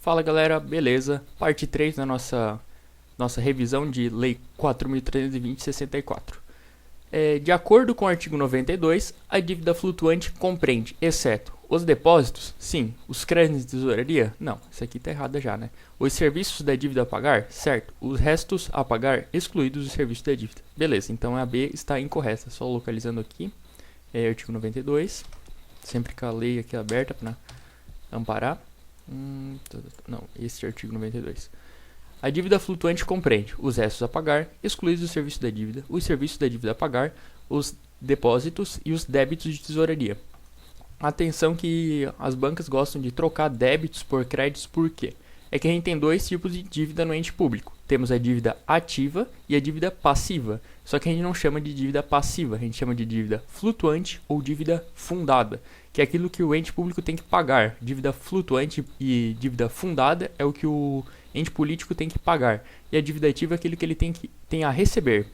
Fala galera, beleza? Parte 3 da nossa revisão de Lei 4.320/64. De acordo com o artigo 92, a dívida flutuante compreende, exceto os depósitos, sim. Os créditos de tesouraria, não. Isso aqui tá errado já, né? Os serviços da dívida a pagar, certo. Os restos a pagar, excluídos os serviços da dívida. Beleza, então a B está incorreta. Só localizando aqui, artigo 92. Sempre com a lei aqui aberta para amparar. Não, esse é o artigo 92. A dívida flutuante compreende os restos a pagar, excluídos os serviços da dívida, os serviços da dívida a pagar, os depósitos e os débitos de tesouraria. Atenção que as bancas gostam de trocar débitos por créditos, por quê? É que a gente tem dois tipos de dívida no ente público. Temos a dívida ativa e a dívida passiva. Só que a gente não chama de dívida passiva, a gente chama de dívida flutuante ou dívida fundada, que é aquilo que o ente público tem que pagar. Dívida flutuante e dívida fundada é o que o ente político tem que pagar. E a dívida ativa é aquilo que ele tem a receber.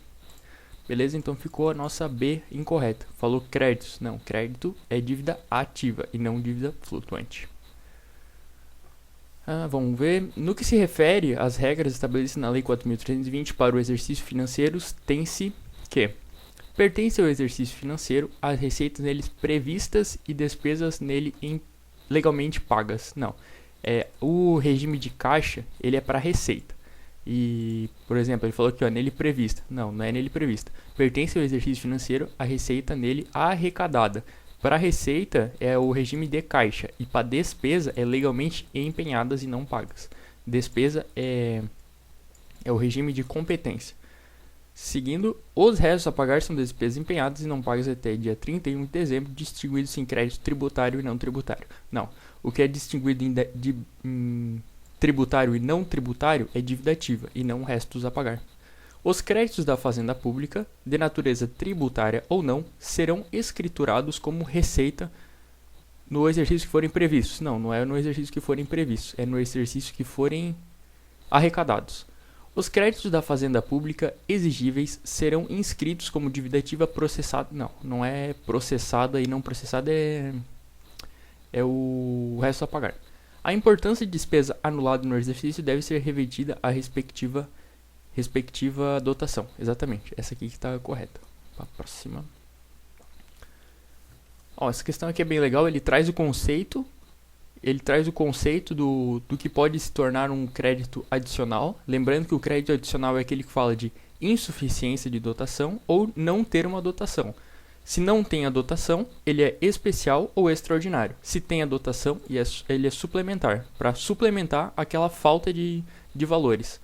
Beleza? Então ficou a nossa B incorreta. Falou créditos. Não, crédito é dívida ativa e não dívida flutuante. Vamos ver. No que se refere às regras estabelecidas na Lei 4.320 para o exercício financeiro, tem-se que pertence ao exercício financeiro as receitas neles previstas e despesas nele legalmente pagas. Não. O regime de caixa, ele é para receita. E, por exemplo, ele falou aqui, nele prevista. Não, não é nele prevista. Pertence ao exercício financeiro a receita nele arrecadada. Para receita é o regime de caixa e para despesa é legalmente empenhadas e não pagas. Despesa é o regime de competência. Seguindo, os restos a pagar são despesas empenhadas e não pagas até dia 31 de dezembro, distribuídos em crédito tributário e não tributário. Não, o que é distinguido em tributário e não tributário é dívida ativa e não restos a pagar. Os créditos da fazenda pública, de natureza tributária ou não, serão escriturados como receita no exercício que forem previstos. Não, não é no exercício que forem previstos, é no exercício que forem arrecadados. Os créditos da fazenda pública exigíveis serão inscritos como dívida ativa processada. Não, não é processada e não processada, é o resto a pagar. A importância de despesa anulada no exercício deve ser revertida à respectiva dotação. Exatamente, essa aqui que está correta. Para a próxima. Essa questão aqui é bem legal, ele traz o conceito do que pode se tornar um crédito adicional. Lembrando que o crédito adicional é aquele que fala de insuficiência de dotação ou não ter uma dotação. Se não tem a dotação, ele é especial ou extraordinário. Se tem a dotação, ele é suplementar, para suplementar aquela falta de valores.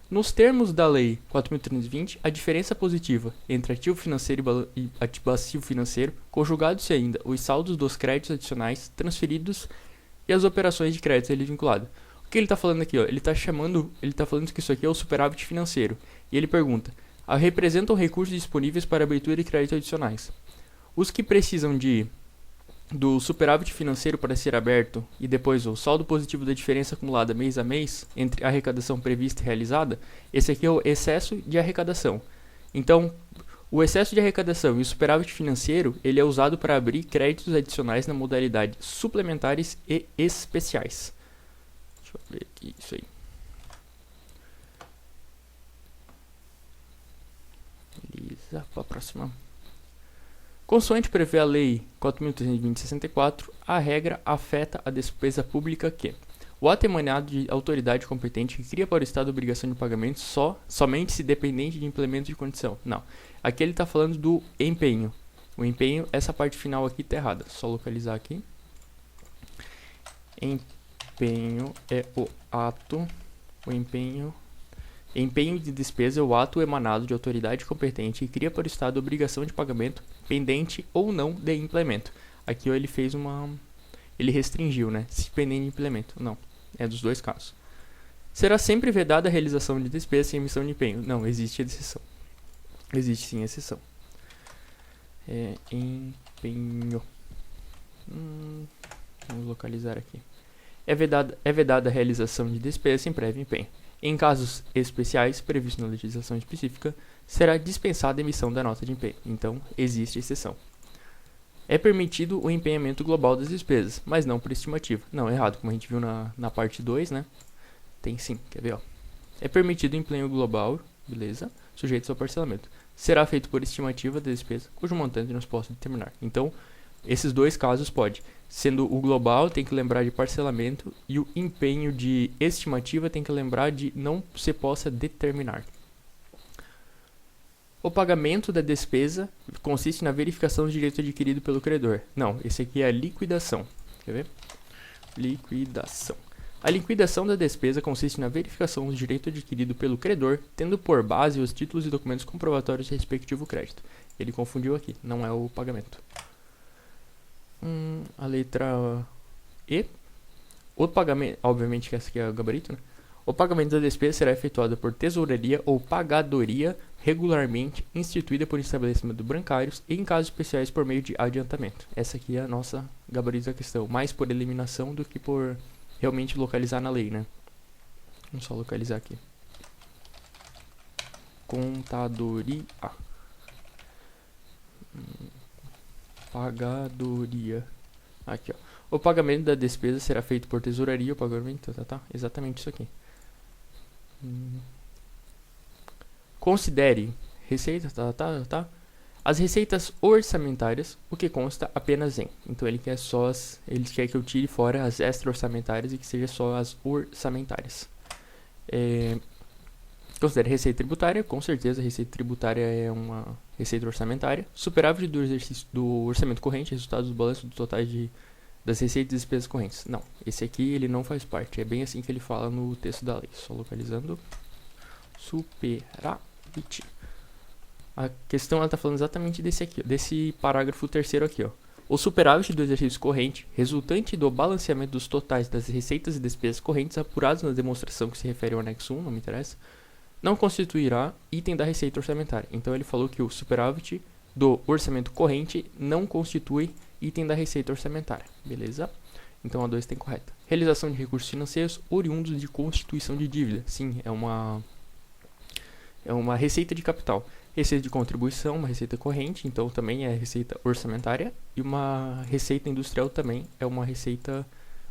Nos termos da Lei 4.320, a diferença positiva entre ativo financeiro e passivo financeiro, conjugados-se ainda os saldos dos créditos adicionais transferidos e as operações de crédito a ele vinculado. O que ele está falando aqui? Ele está falando que isso aqui é o superávit financeiro. E ele pergunta: representam recursos disponíveis para abertura de crédito adicionais. Os que precisam do superávit financeiro para ser aberto e depois o saldo positivo da diferença acumulada mês a mês entre a arrecadação prevista e realizada, esse aqui é o excesso de arrecadação. Então, o excesso de arrecadação e o superávit financeiro, ele é usado para abrir créditos adicionais na modalidade suplementares e especiais. Deixa eu ver aqui isso aí. Beleza, para a próxima. Consoante prevê a Lei 4.320/64, a regra afeta a despesa pública que o ato emanado de autoridade competente que cria para o Estado a obrigação de pagamento somente se dependente de implemento de condição. Não, aqui ele está falando do empenho. O empenho, essa parte final aqui está errada. Só localizar aqui. Empenho é o ato, Empenho de despesa é o ato emanado de autoridade competente que cria para o Estado a obrigação de pagamento, pendente ou não de implemento. Aqui ele restringiu, né? Se pendente de implemento. Não, é dos dois casos. Será sempre vedada a realização de despesa sem emissão de empenho. Não, existe exceção. Existe sim exceção. Empenho. Vamos localizar aqui. É vedada a realização de despesa sem prévio empenho. Em casos especiais, previstos na legislação específica, será dispensada a emissão da nota de empenho. Então, existe exceção. É permitido o empenhamento global das despesas, mas não por estimativa. Não, errado, como a gente viu na parte 2, né? Tem sim, quer ver, ó. É permitido o empenho global, beleza, sujeito ao parcelamento. Será feito por estimativa da despesa, cujo montante não se possa determinar. Então, esses dois casos pode. Sendo o global, tem que lembrar de parcelamento, e o empenho de estimativa tem que lembrar de não se possa determinar. O pagamento da despesa consiste na verificação do direito adquirido pelo credor. Não, esse aqui é a liquidação. Quer ver? Liquidação. A liquidação da despesa consiste na verificação do direito adquirido pelo credor, tendo por base os títulos e documentos comprobatórios de respectivo crédito. Ele confundiu aqui, não é o pagamento. A letra E. O pagamento, obviamente que essa aqui é o gabarito, né? O pagamento da despesa será efetuado por tesouraria ou pagadoria regularmente instituída por estabelecimento bancários e em casos especiais por meio de adiantamento. Essa aqui é a nossa gabarito da questão, mais por eliminação do que por realmente localizar na lei, né? Vamos só localizar aqui. Contadoria. Pagadoria. Aqui, ó. O pagamento da despesa será feito por tesouraria, o pagamento, tá? Exatamente isso aqui. Considere receita, tá? As receitas orçamentárias, o que consta apenas em. Então ele quer que eu tire fora as extra-orçamentárias e que seja só as orçamentárias. Considere receita tributária, com certeza receita tributária é uma receita orçamentária. Superávit do exercício do orçamento corrente, resultado dos balanços do total das receitas e despesas correntes. Não, esse aqui ele não faz parte, é bem assim que ele fala no texto da lei. Só localizando. Superávit. A questão está falando exatamente desse parágrafo terceiro aqui, ó. O superávit do exercício corrente, resultante do balanceamento dos totais das receitas e despesas correntes apurados na demonstração que se refere ao anexo 1, não me interessa, não constituirá item da receita orçamentária. Então ele falou que o superávit do orçamento corrente não constitui item da receita orçamentária, beleza? Então a 2 tem correta. Realização de recursos financeiros oriundos de constituição de dívida. Sim, é uma receita de capital. Receita de contribuição, uma receita corrente, então também é receita orçamentária. E uma receita industrial também é uma receita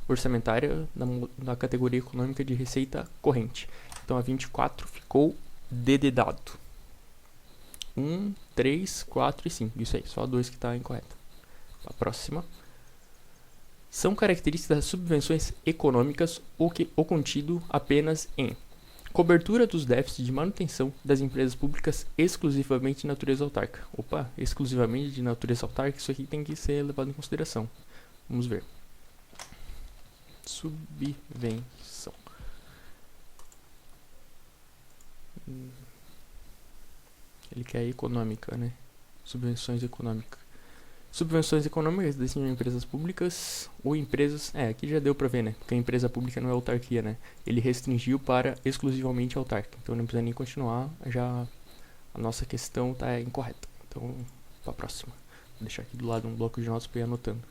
orçamentária na categoria econômica de receita corrente. Então a 24 ficou dededado. 1, 3, 4 e 5. Isso aí, só a 2 que está incorreta. A próxima. São características das subvenções econômicas o contido apenas em cobertura dos déficits de manutenção das empresas públicas exclusivamente de natureza autárquica. Opa, exclusivamente de natureza autárquica, isso aqui tem que ser levado em consideração. Vamos ver. Subvenção. Ele quer econômica, né? Subvenções econômicas. Subvenções econômicas destinam a empresas públicas ou empresas... aqui já deu pra ver, né? Porque a empresa pública não é autarquia, né? Ele restringiu para exclusivamente autárquica. Então não precisa nem continuar, já a nossa questão tá incorreta. Então, pra próxima. Vou deixar aqui do lado um bloco de notas pra ir anotando.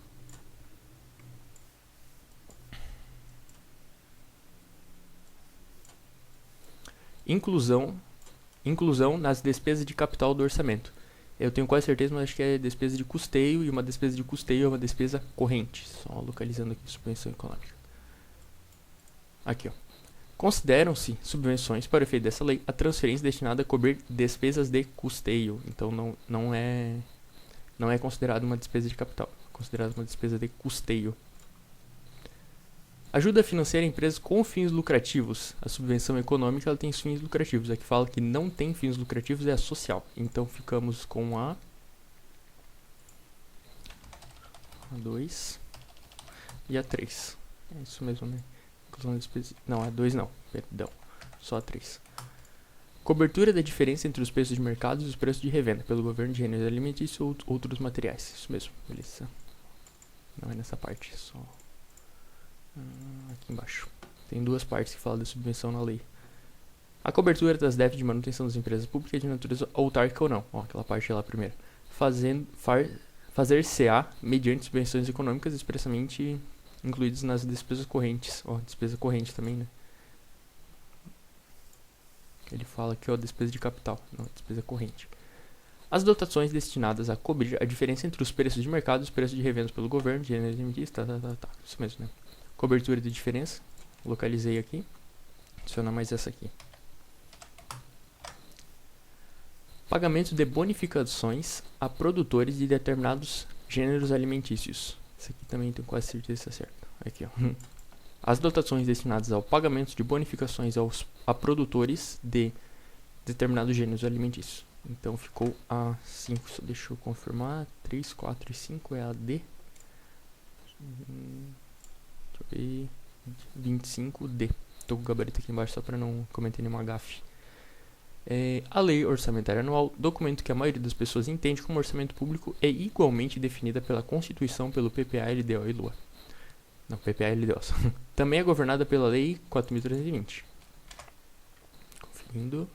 Inclusão nas despesas de capital do orçamento. Eu tenho quase certeza, mas acho que é despesa de custeio, e uma despesa de custeio é uma despesa corrente. Só localizando aqui, subvenção econômica. Aqui, ó. Consideram-se subvenções, para o efeito dessa lei, a transferência destinada a cobrir despesas de custeio. Então, não é considerado uma despesa de capital. É considerado uma despesa de custeio. Ajuda financeira a empresas com fins lucrativos. A subvenção econômica ela tem fins lucrativos. A que fala que não tem fins lucrativos é a social. Então ficamos com a 2 e a 3. É isso mesmo, né? Não, a 2 não. Perdão. Só a 3. Cobertura da diferença entre os preços de mercado e os preços de revenda pelo governo de gêneros alimentícios ou outros materiais. Isso mesmo, beleza. Não é nessa parte, só... aqui embaixo. Tem duas partes que falam da subvenção na lei. A cobertura das déficits de manutenção das empresas públicas de natureza autárquica ou não. Ó, aquela parte lá primeiro. Fazer-se-á mediante subvenções econômicas expressamente incluídas nas despesas correntes. Ó, despesa corrente também, né? Ele fala aqui, ó, despesa de capital. Não, despesa corrente. As dotações destinadas a cobrir a diferença entre os preços de mercado e os preços de revenda pelo governo, tá. Isso mesmo, né? Cobertura de diferença. Localizei aqui. Adiciona mais essa aqui. Pagamento de bonificações a produtores de determinados gêneros alimentícios. Isso aqui também tenho quase certeza que está certo. Aqui, ó. As dotações destinadas ao pagamento de bonificações a produtores de determinados gêneros alimentícios. Então ficou a 5, só deixa eu confirmar. 3, 4 e 5 é a D. Deixa eu ver. 25D. Estou com o gabarito aqui embaixo só para não cometer nenhuma gafe. A Lei Orçamentária Anual, documento que a maioria das pessoas entende como orçamento público, é igualmente definida pela Constituição, pelo PPA, LDO e LOA. Não, PPA e LDO. Também é governada pela Lei 4.320. Conferindo.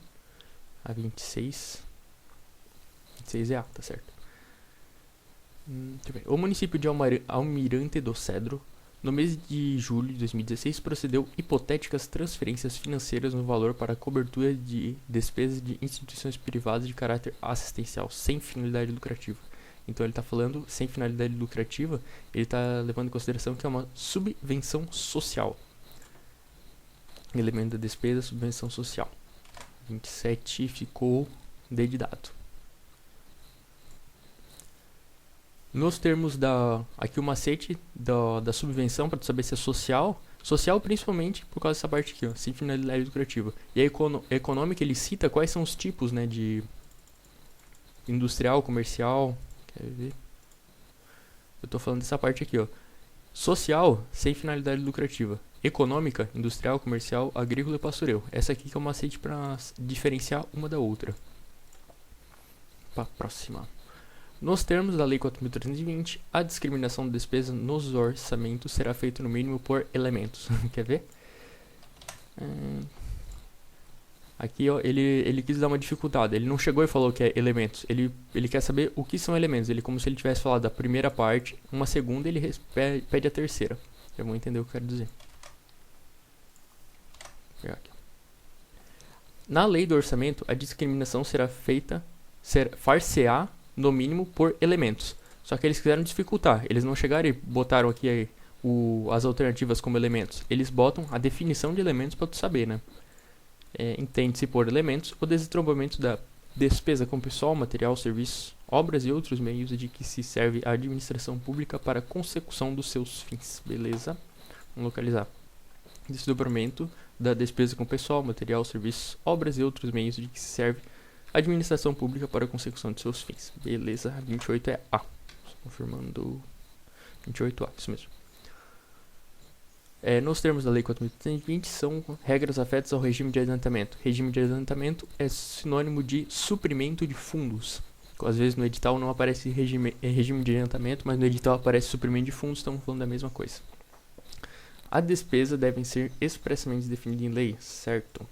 A 26. 26 é A, tá certo. Deixa eu ver. O município de Almirante do Cedro, no mês de julho de 2016, procedeu hipotéticas transferências financeiras no valor para a cobertura de despesas de instituições privadas de caráter assistencial, sem finalidade lucrativa. Então ele está falando sem finalidade lucrativa, ele está levando em consideração que é uma subvenção social. Elemento da despesa, subvenção social. 27 ficou D de dado. Nos termos aqui o macete da subvenção, para tu saber se é social principalmente por causa dessa parte aqui, ó, sem finalidade lucrativa. E a econômica, ele cita quais são os tipos, né, de industrial, comercial, quer ver? Eu tô falando dessa parte aqui, ó. Social, sem finalidade lucrativa. Econômica, industrial, comercial, agrícola e pastoreio. Essa aqui que é o macete para diferenciar uma da outra. Para próxima. Nos termos da Lei 4.320, a discriminação de despesa nos orçamentos será feita no mínimo por elementos. Quer ver? Aqui, ó, ele quis dar uma dificuldade. Ele não chegou e falou que é elementos. Ele quer saber o que são elementos. Ele como se ele tivesse falado da primeira parte, uma segunda, ele pede a terceira. Já vão entender o que eu quero dizer. Na lei do orçamento, a discriminação será feita, far-se-á no mínimo por elementos. Só que eles quiseram dificultar. Eles não chegaram e botaram aqui as alternativas como elementos. Eles botam a definição de elementos para tu saber, né? Entende-se por elementos o desentrombamento da despesa com pessoal, material, serviços, obras e outros meios de que se serve a administração pública para a consecução dos seus fins. Beleza? Vamos localizar. Desdobramento da despesa com pessoal, material, serviços, obras e outros meios de que se serve a administração pública para a consecução de seus fins. Beleza? 28 é A. Confirmando. 28A, isso mesmo. Nos termos da Lei 4.320, são regras afetas ao regime de adiantamento. Regime de adiantamento é sinônimo de suprimento de fundos. Às vezes no edital não aparece regime de adiantamento, mas no edital aparece suprimento de fundos, estamos falando da mesma coisa. A despesa devem ser expressamente definida em lei, certo?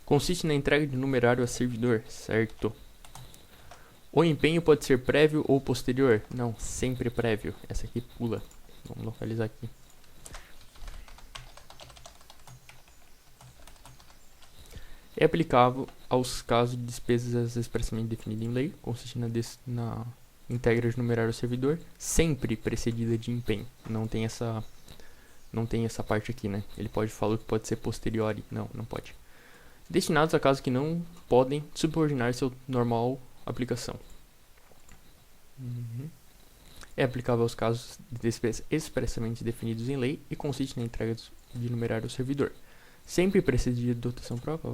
Consiste na entrega de numerário a servidor, certo? O empenho pode ser prévio ou posterior? Não, sempre prévio. Essa aqui pula. Vamos localizar aqui. É aplicável aos casos de despesas expressamente definidas em lei. Consiste na entrega de numerário ao servidor, sempre precedida de empenho. Não tem essa parte aqui, né? Ele falar que pode ser posteriori. Não, não pode. Destinados a casos que não podem subordinar seu normal aplicação. É aplicável aos casos de despesas expressamente definidos em lei e consiste na entrega de numerário ao servidor, sempre precedida de dotação própria,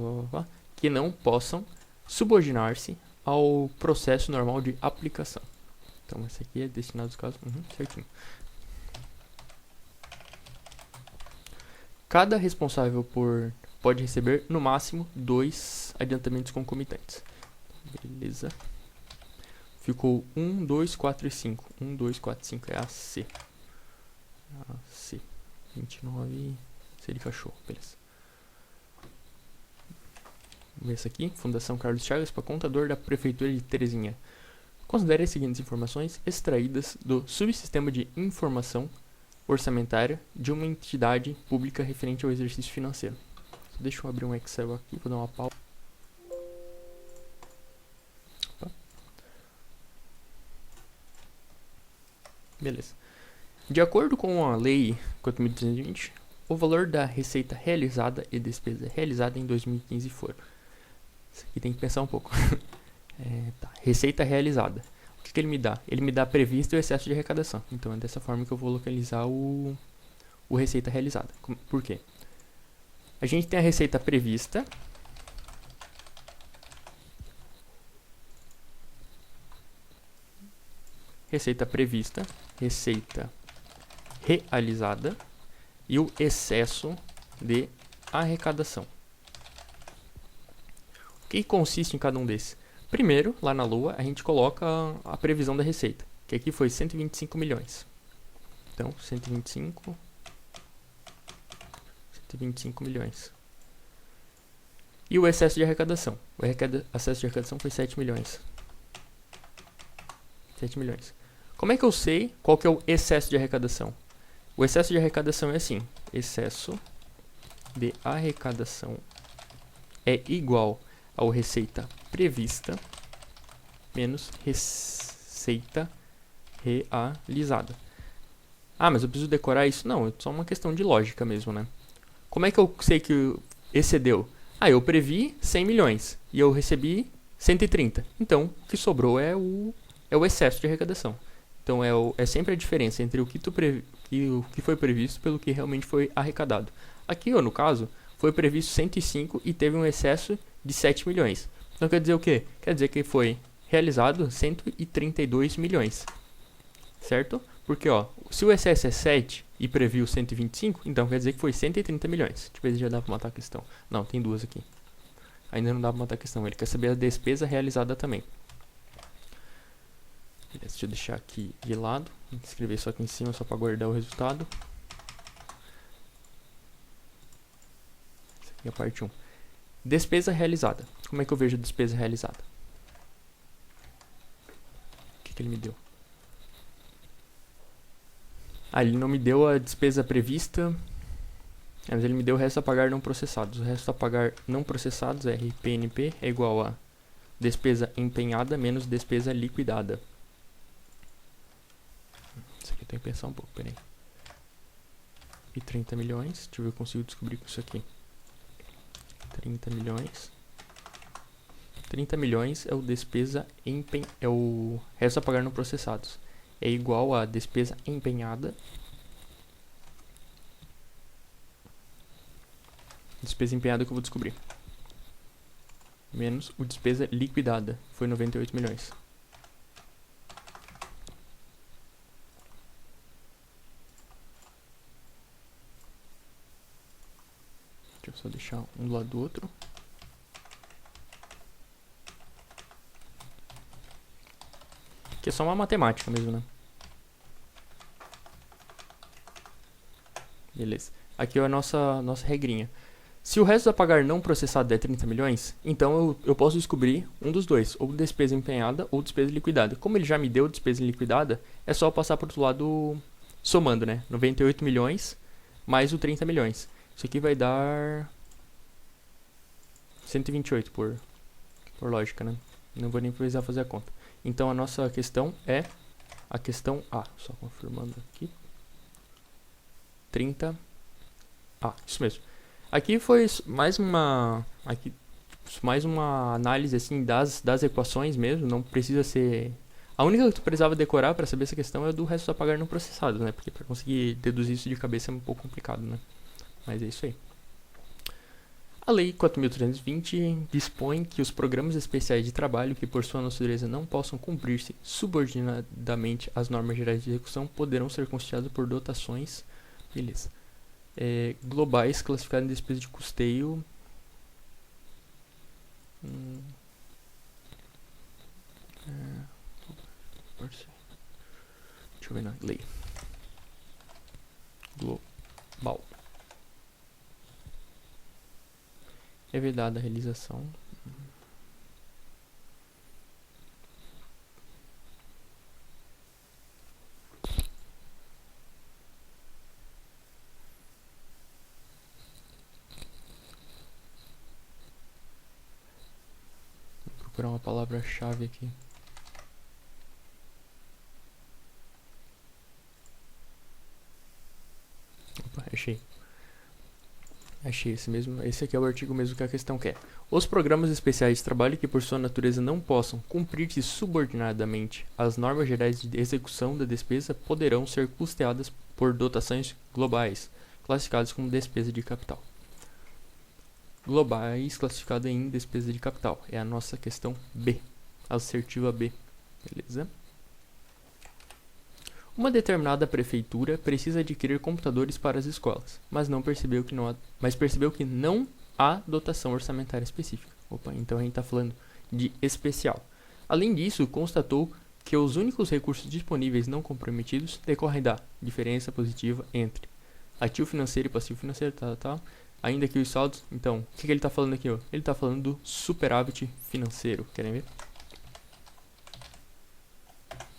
que não possam subordinar-se ao processo normal de aplicação. Então, esse aqui é destinado aos casos certinho. Cada responsável pode receber, no máximo, 2 adiantamentos concomitantes. Beleza. Ficou 1, 2, 4 e 5. 1, 2, 4 e 5 é a C. A C. 29. Se ele encaixou. Beleza. Vamos ver essa aqui. Fundação Carlos Chagas para contador da Prefeitura de Terezinha. Considere as seguintes informações extraídas do subsistema de informação orçamentária de uma entidade pública referente ao exercício financeiro. Deixa eu abrir um Excel aqui, vou dar uma pausa. Beleza. De acordo com a Lei 4.320, o valor da receita realizada e despesa realizada em 2015 foram. Isso aqui tem que pensar um pouco. Tá. Receita realizada. O que ele me dá? Ele me dá previsto e o excesso de arrecadação. Então é dessa forma que eu vou localizar o receita realizada. Por quê? A gente tem a receita prevista. Receita prevista. Receita realizada. E o excesso de arrecadação. O que consiste em cada um desses? Primeiro, lá na Lua, a gente coloca a previsão da receita, que aqui foi 125 milhões. Então, 125 milhões. E o excesso de arrecadação? O excesso de arrecadação foi 7 milhões. 7 milhões. Como é que eu sei qual que é o excesso de arrecadação? O excesso de arrecadação é assim. Excesso de arrecadação é igual ao receita prevista menos receita realizada. Ah, mas eu preciso decorar isso? Não, é só uma questão de lógica mesmo, né? Como é que eu sei que excedeu? Ah, eu previ 100 milhões e eu recebi 130. Então, o que sobrou é o excesso de arrecadação. Então, é sempre a diferença entre o que foi previsto pelo que realmente foi arrecadado. Aqui, no caso, foi previsto 105 e teve um excesso de 7 milhões. Então, quer dizer o quê? Quer dizer que foi realizado 132 milhões. Certo? Porque, se o excesso é 7 e previu 125, então quer dizer que foi 130 milhões. Deixa eu ver se já dá pra matar a questão. Não, tem duas aqui. Ainda não dá pra matar a questão. Ele quer saber a despesa realizada também. Beleza, deixa eu deixar aqui de lado. Vou escrever só aqui em cima, só pra guardar o resultado. Essa aqui é a parte 1. Despesa realizada. Como é que eu vejo a despesa realizada? O que ele me deu? Ele não me deu a despesa prevista, mas ele me deu o resto a pagar não processados. O resto a pagar não processados, RPNP, é igual a despesa empenhada menos despesa liquidada. Isso aqui eu tenho que pensar um pouco, peraí. E 30 milhões, deixa eu ver se eu consigo descobrir com isso aqui. 30 milhões. 30 milhões é o despesa é o resto a pagar não processados. É igual a despesa empenhada. Despesa empenhada que eu vou descobrir. Menos o despesa liquidada. Foi 98 milhões. Deixa eu só deixar um do lado do outro. Que é só uma matemática mesmo, né? Beleza. Aqui é a nossa regrinha. Se o resto a pagar não processado é 30 milhões, então eu posso descobrir um dos dois, ou despesa empenhada ou despesa liquidada. Como ele já me deu despesa liquidada, é só passar para o outro lado somando, né? 98 milhões mais o 30 milhões. Isso aqui vai dar 128 por lógica, né? Não vou nem precisar fazer a conta. Então a nossa questão é a questão A. Só confirmando aqui. 30. Isso mesmo. Aqui foi mais uma análise assim das equações mesmo, não precisa ser. A única que tu precisava decorar para saber essa questão é do resto a pagar não processado, né? Porque para conseguir deduzir isso de cabeça é um pouco complicado, né? Mas é isso aí. A Lei 4.320 dispõe que os programas especiais de trabalho que, por sua natureza, não possam cumprir-se subordinadamente às normas gerais de execução poderão ser constituídos por dotações globais classificadas em despesa de custeio. Deixa eu ver na lei. Global. É vedada a realização. Vou procurar uma palavra-chave aqui. Opa, achei. Achei esse mesmo. Esse aqui é o artigo mesmo que a questão quer. Os programas especiais de trabalho que por sua natureza não possam cumprir-se subordinadamente às normas gerais de execução da despesa poderão ser custeadas por dotações globais, classificadas como despesa de capital. Globais classificada em despesa de capital. É a nossa questão B. Assertiva B. Beleza? Uma determinada prefeitura precisa adquirir computadores para as escolas, mas percebeu que não há dotação orçamentária específica. Opa, então a gente está falando de especial. Além disso, constatou que os únicos recursos disponíveis não comprometidos decorrem da diferença positiva entre ativo financeiro e passivo financeiro, ainda que os saldos. Então, o que ele está falando aqui? Ó? Ele está falando do superávit financeiro. Querem ver?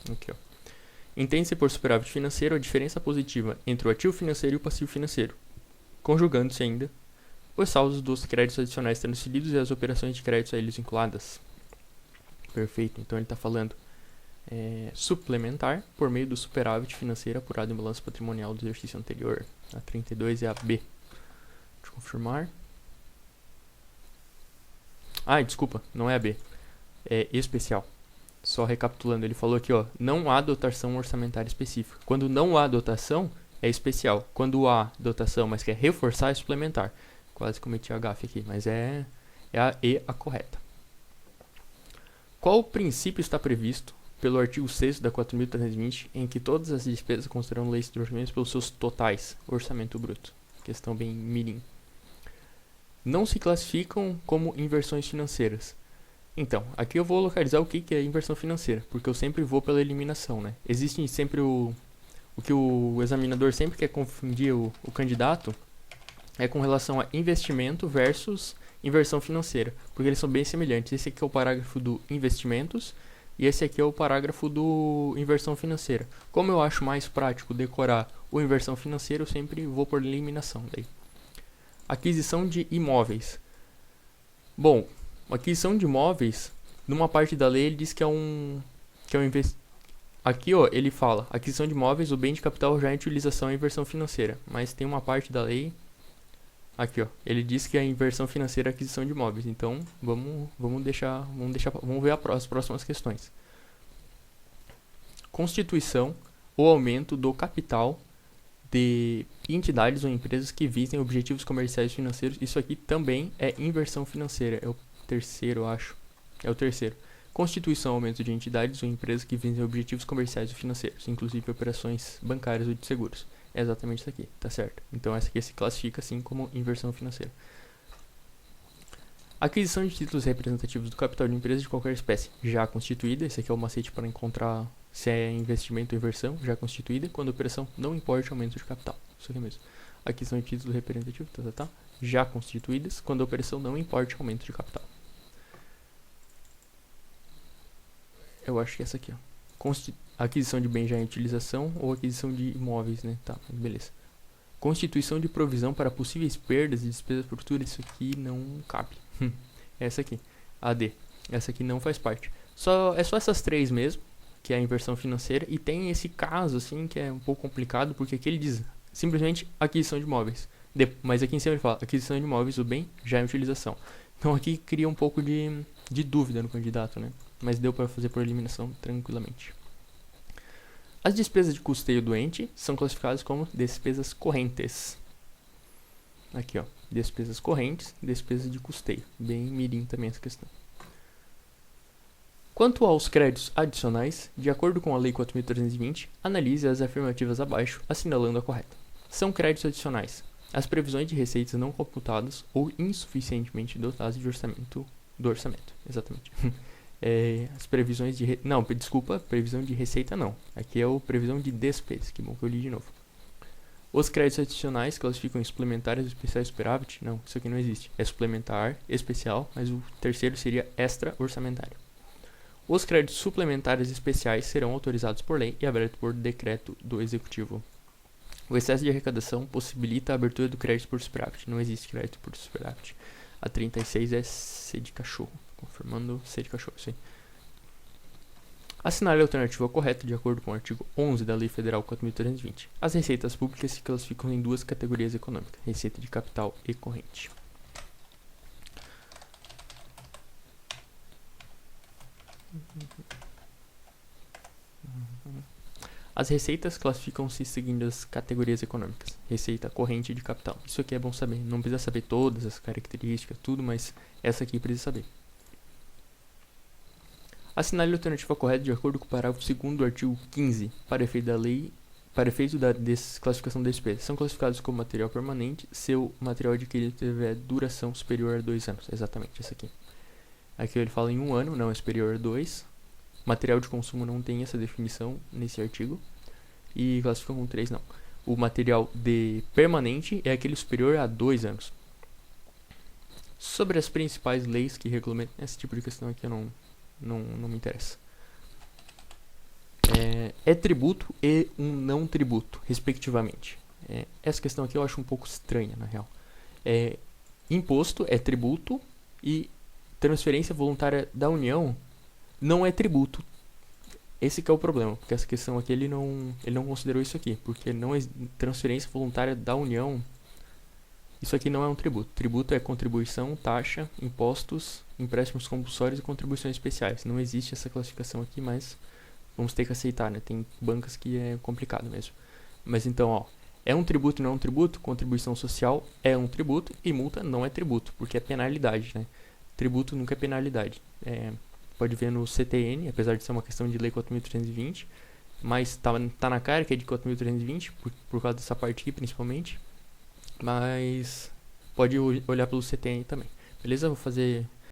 Aqui, ó. Entende-se por superávit financeiro a diferença positiva entre o ativo financeiro e o passivo financeiro, conjugando-se ainda os saldos dos créditos adicionais transferidos e as operações de créditos a eles vinculadas. Perfeito, então ele está falando suplementar por meio do superávit financeiro apurado em balanço patrimonial do exercício anterior. A 32 é a B. Deixa eu confirmar. Desculpa, não é a B. É especial. Só recapitulando, ele falou aqui, ó, não há dotação orçamentária específica. Quando não há dotação, é especial. Quando há dotação, mas quer reforçar, é suplementar. Quase cometi a gafe aqui, mas é a E a correta. Qual princípio está previsto pelo artigo 6º da 4.320, em que todas as despesas considerando leis de orçamento pelos seus totais, orçamento bruto? Questão bem mirim. Não se classificam como inversões financeiras. Então, aqui eu vou localizar o que é inversão financeira, porque eu sempre vou pela eliminação, né? Existe sempre o que o examinador sempre quer confundir o candidato é com relação a investimento versus inversão financeira, porque eles são bem semelhantes. Esse aqui é o parágrafo do investimentos e esse aqui é o parágrafo do inversão financeira. Como eu acho mais prático decorar o inversão financeira, eu sempre vou por eliminação daí. Aquisição de imóveis. Bom, aquisição de imóveis, numa parte da lei ele diz que é um aqui, ó, ele fala, aquisição de imóveis, o bem de capital já é utilização e inversão financeira, mas tem uma parte da lei aqui, ó, ele diz que a inversão financeira é aquisição de imóveis. Então, vamos ver as próximas questões. Constituição ou aumento do capital de entidades ou empresas que visem objetivos comerciais e financeiros. Isso aqui também é inversão financeira. É o terceiro, eu acho. É o terceiro. Constituição ou aumento de entidades ou empresas que visem objetivos comerciais e financeiros, inclusive operações bancárias ou de seguros. É exatamente isso aqui, tá certo? Então essa aqui se classifica assim como inversão financeira. Aquisição de títulos representativos do capital de empresas de qualquer espécie já constituída. Esse aqui é o macete para encontrar se é investimento ou inversão, já constituída, quando a operação não importe aumento de capital. Isso aqui mesmo. Aquisição de títulos representativos, já constituídas, quando a operação não importe aumento de capital. Eu acho que é essa aqui, ó. Aquisição de bens já em utilização ou aquisição de imóveis, né? Tá, beleza. Constituição de provisão para possíveis perdas e despesas futuras. Isso aqui não cabe. Essa aqui, a D. Essa aqui não faz parte. É só essas três mesmo, que é a inversão financeira. E tem esse caso, assim, que é um pouco complicado, porque aqui ele diz simplesmente aquisição de imóveis. Mas aqui em cima ele fala aquisição de imóveis, o bem já em utilização. Então aqui cria um pouco de dúvida no candidato, né? Mas deu para fazer por eliminação tranquilamente. As despesas de custeio doente são classificadas como despesas correntes. Aqui, ó, despesas correntes, despesas de custeio. Bem mirim também essa questão. Quanto aos créditos adicionais, de acordo com a Lei 4.320, analise as afirmativas abaixo, assinalando a correta. São créditos adicionais as previsões de receitas não computadas ou insuficientemente dotadas de orçamento do orçamento. Exatamente. As previsões de... previsão de receita não. Aqui é a previsão de despesa. Que bom que eu li de novo. Os créditos adicionais classificam em suplementares, especiais, superávit. Não, isso aqui não existe. É suplementar, especial, mas o terceiro seria extra-orçamentário. Os créditos suplementares especiais serão autorizados por lei e abertos por decreto do Executivo. O excesso de arrecadação possibilita a abertura do crédito por superávit. Não existe crédito por superávit. A 36 é C de cachorro. Confirmando C de cachorro, isso aí. Assinale a alternativa correta de acordo com o artigo 11 da Lei Federal 4.320. As receitas públicas se classificam em duas categorias econômicas, receita de capital e corrente. As receitas classificam-se seguindo as categorias econômicas, receita corrente e de capital. Isso aqui é bom saber, não precisa saber todas as características, tudo, mas essa aqui precisa saber. Assinale a alternativa correta de acordo com o parágrafo 2º do artigo 15, para efeito da lei, para efeito da desclassificação da despesa. São classificados como material permanente se o material adquirido tiver duração superior a 2 anos. Exatamente, essa aqui. Aqui ele fala em 1 ano, não é superior a 2. Material de consumo não tem essa definição nesse artigo. E classificam com 3, não. O material de permanente é aquele superior a 2 anos. Sobre as principais leis que regulamentam esse tipo de questão aqui, não me interessa. É tributo e um não tributo, respectivamente. Essa questão aqui eu acho um pouco estranha, na real. Imposto é tributo e transferência voluntária da União não é tributo. Esse que é o problema, porque essa questão aqui ele não considerou isso aqui, porque transferência voluntária da União, isso aqui não é um tributo. Tributo é contribuição, taxa, impostos, empréstimos compulsórios e contribuições especiais. Não existe essa classificação aqui, mas vamos ter que aceitar, né? Tem bancas que é complicado mesmo. Mas então, ó, é um tributo e não é um tributo? Contribuição social é um tributo e multa não é tributo, porque é penalidade, né? Tributo nunca é penalidade. Pode ver no CTN, apesar de ser uma questão de lei 4.320, mas tá na cara que é de 4.320, por causa dessa parte aqui principalmente. Mas pode olhar pelo CTN também. Beleza? Vou fazer